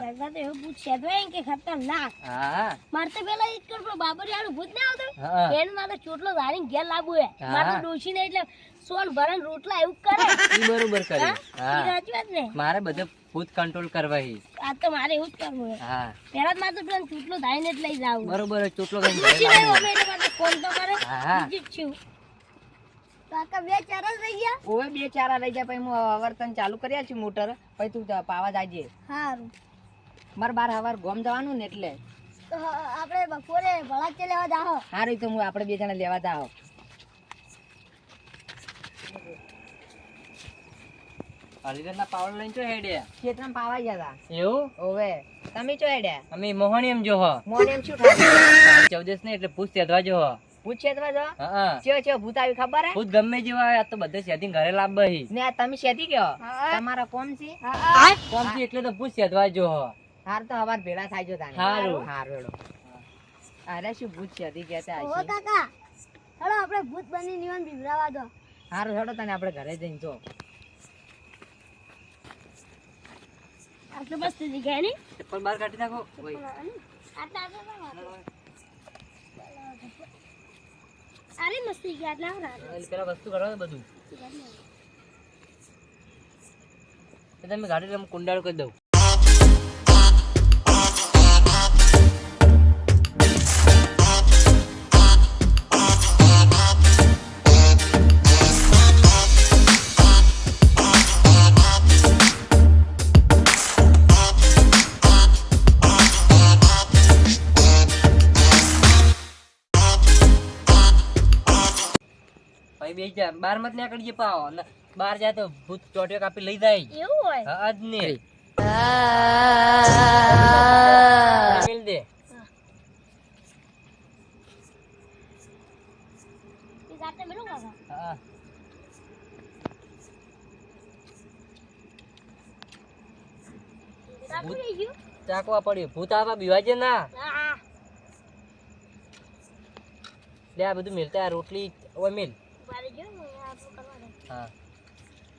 જગા તો એવું ભૂત છેદવાય કે ખતરનાક. હા મારે તો પેલા ઈ જ કર બાબરિયાનું ભૂત ના આવતું હા એનું મારે ચોટલો ધારીને ઘેર લાવવું હે. મારે તો ડોશી ને એટલે સોન ભરણ રોટલા એવું કરે. ઈ બરોબર કર્યું. ઈ હા સાચી વાત ને. મારે બધે ભૂત કંટ્રોલ કરવા હી. આ તો મારે એવું જ કરવું હે. હા પેલા જ મારે તો પેલા ચોટલો ધારીને જ લઈ જાવું. બરોબર છે, ચોટલો કઈ ડોશી ને અમે એટલે મારે ફોન તો કરે. હા બીજું જ છું. કાકા બે ચાર જ રહી ગયા. ઓવે 2 ચારા લઈ જા પછી હું આવર્તન ચાલુ કર્યા છે મોટર પછી તું પાવા જાજે. સારું મારે બાર હવાર ગોમ જવાનું ને એટલે તો આપણે બપોરે ભળાચે લેવા જાહો. સારું તો હું આપણે 2 જણા લેવા જાવ. હરિદરના પાવડર લઈને ચો હેડ્યા ખેતરમાં પાવા ગયા હતા. એવું ઓવે તમે ચો હેડ્યા? અમે મોહણી એમ જો હો મોને એમ શું થાય? 14 ને એટલે ભૂત સેદવા જો હો. પૂછે તો જો હા ચેવો ભૂત આવી ખબર હે? ભૂત ગમે જેવા આવે આ તો બધે સેટિંગ ઘરે લાવવા હી. ને આ તમે શેતી ગયો તમારા કોમ છે? કોમથી એટલે તો ભૂત સેદવા જો હો. હાર તો હવાર ભેળા થાય જો તાને. હારું. હારું. અરે શું ભૂત શેતી ગયા ઓ છે? કાકા હેડો આપણે ભૂત બની નિવાન બિવરાવા દો. હારું હેડો તને આપણે ઘરે જઈને જો. આટલું મસ્ત જગ્યા ની ચપ્પલ બહાર કાઢી નાખો. આરી મસ્ત જગ્યા એટલે આવરા. પેલા વસ્તુ કરવા બધું તો તમે ગાડી લઈને કુંડાળું કરી દઉં. ભાઈ બેસી જા, બહાર મત નીકળી જે પાવો ને બહાર જાય તો ભૂત ચોટિયો કાપી લઈ જાય. એવું હોય હા જ ને મેલ દે. ઈ ગાતે મેલો કાકા. હા સાકુ લઈ ગયું. ચાકવા પડ્યું ભૂત આવા બીવાજે ના હા લે આ બધું મેલતા આ રોટલી ઓય મેલ. મારે જો આપણું કરવાનું હા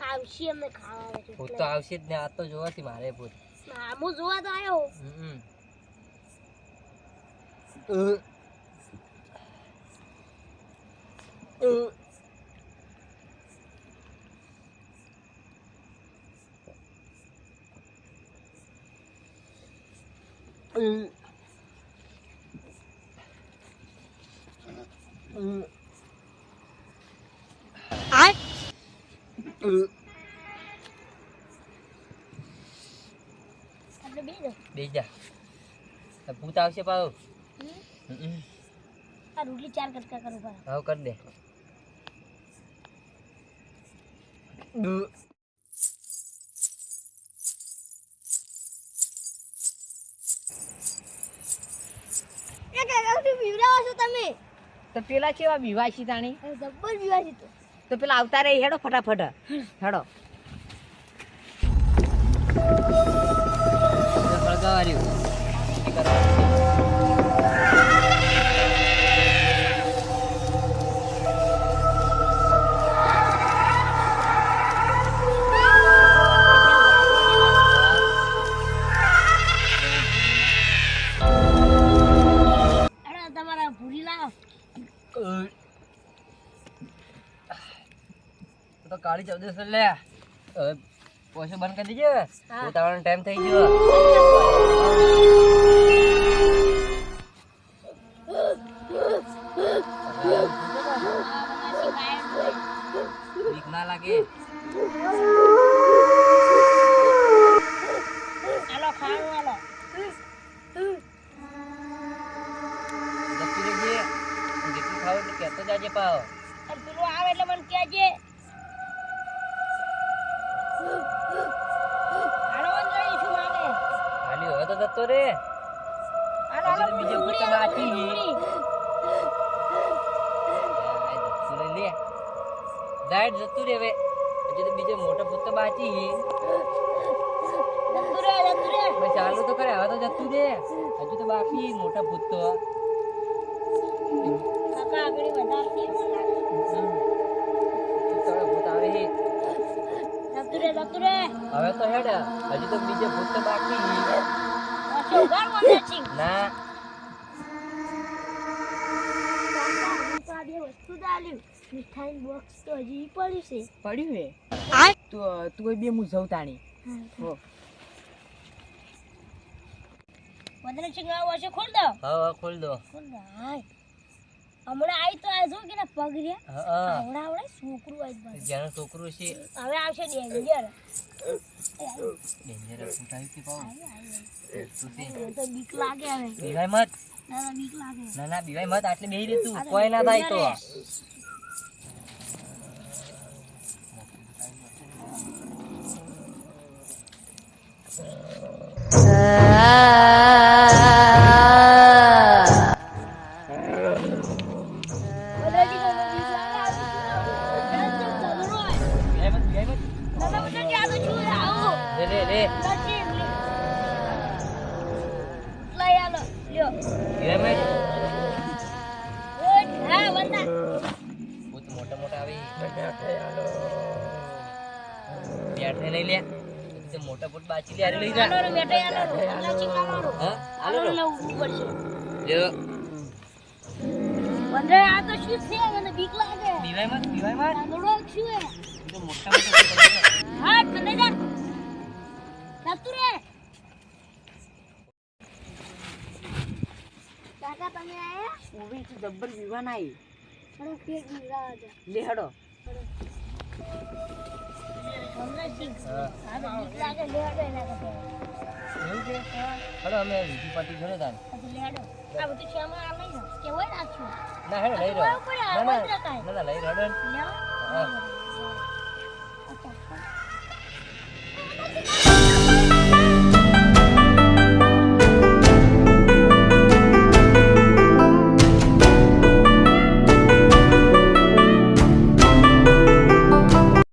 આવશે અમને ખાવા છે. ભૂત તો આવશે જ ને આ તો જોવાથી મારે ભૂત. હા હું જોવા તો આવ્યો. આપણે બેસી જાઓ. બેજા ભૂત આવશે પાવ. આ રોટલી 4 કટકા કરું પર. હા કર દે. એ કાકા શું બીવરાવો છો તમે? તો પેલા કેવા વિવાસી તાણી? જબ્બર બીવાજી તો પેલા આવતા રહી હેડો ફટાફટ હેડો. ફળગાવાર્યું તમારા ભૂરી લાવો. તો કાળી 14 લે હવે પોછો બંધ કરી દેજો. ભૂત આવવાનો ટાઈમ થઈ ગયો. બીક ના લાગે. હાલો ખાવાનું હાલો. જતી રહેજે જેટલું ખાવ એટલું કહેતો જાજે પાવ. અને પેલું આવે એટલે મને કહેજે. હાલો અંજળી શું માગે? હાલ્યો હવે તો જતો રે. હાલો હજી તો હાલો બીજે ભૂત ઉડી બાકી આવો, છે. ઉડી. લે દાડ જતું રે હવે. હજી તો બીજે મોટો ભૂત તો બાકી છે. જતું રે જતું રે. ભાઈ ચાલુ તો કરે હવે તો જતું રે. હજુ તો બાકી મોટા ભૂત તો. કાકા આગળ વધારતી એવું લાગે. ભૂત આવે છે. જતું રે જતું રે. હવે તો હેડ હજી તો બીજે ભૂત તો બાકી છે. રાખજો ઘર વંદરસિંહ ના કાકા હું તો આ બે વસ્તુ જ આલ્યું મીઠાઈ બોક્સ તો હજી પડ્યું છે પડ્યું હે આ તું બે હું જઉં તાણી હો વંદરસિંહ આ વર્ષે ખોલ દો હા ખોલ દો ખોલ દો હાય હમણાં આવી તો આ જો કે ના પગ રહ્યા હા આવડા આવડા છોકરું આવી બસ જેનો છોકરો છે હવે આવશે ડેન્જર ડેન્જર ફૂટાઈ કે પાઉ તું તે તો બીક લાગે હવે બીવાય મત ના બીક લાગે ના ના બીવાય મત આટલે બેહી રહે તું કોઈ ના થાય તો લે લે લે બીવાય મત બહુ મોટા મોટા આવી બેઠે નહીં લે તે મોટા પોટ બાચી લે અરે લઈ જા હા આલો લો લ્યો બીવાય મત તો મોટા મોટા કાકા તમે આયા ઓવી તું જબ્બર વિવાન આવી થોડો પેટ નીકળા હતા લે હડો વંદરસિંહ હા આ તો બીક લાગે લેડો એના કરતા એવું છે હડો અમે બીજી પાર્ટી ઘરે તાન પછી લેડો આ બધું શામાં આ લઈ જાઓ કે હોય રાખશું ના હેડો લઈ રહ્યો ઉપર આ ના બંધ રખાય ના લઈ રહ્યો લેવા હા અચ્છા